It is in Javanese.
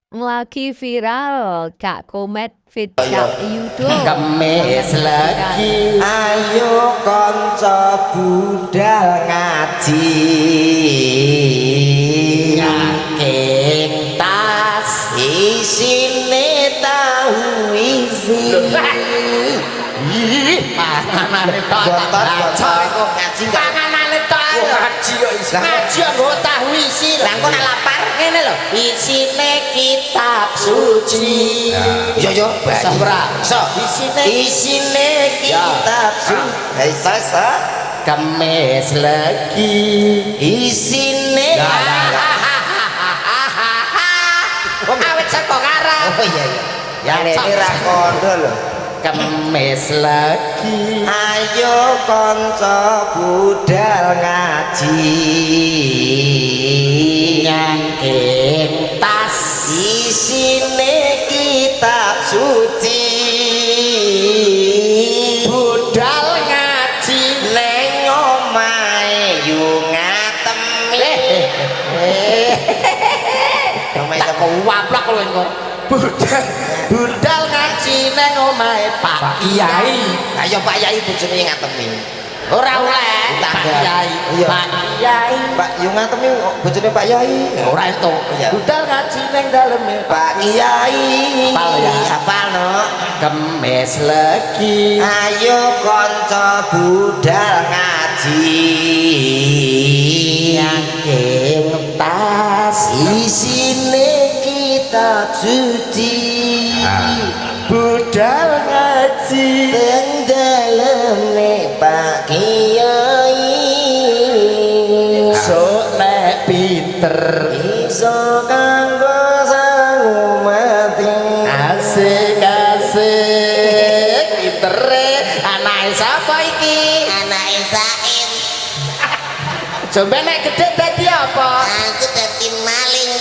Lagi viral Kak Komet fit Kak Yudo. Kemis lagi ayo konco budal ngaji yakin tas isine tahu isi panganane tok ngaji panganane tok ngaji kok isi ngaji kok tahu isi lah kok lapar ngene lho isine kitab suci yo yo iso ora iso isine kitab suci iso kemis lagi isine awet saka karang oh iya iya yang ini rakondo lho kemis lagi ayo konco budal ngaji nyangking tas isine kitab suci budal ngaji neng omahe yu ngatemi tak kuwaplak lho engko budal ngaji neng omahe Pak Kiai ayo Pak Kiai bojone ngatemi ora oleh Pak Kiai Pak Kiai Pak yo ngatemi bojone Pak Kiai ora entuk budal ngaji neng daleme Pak Kiai apal no kemis lagi ayo kanca budal ngaji yakin tas isine kitab suci budal ngaji neng daleme Pak Kiai sok nek pinter iso kanggo sangu mati asik-asik pintere anake sapa iki anake Saim coba nek gedhe dadi apa aku dadi maling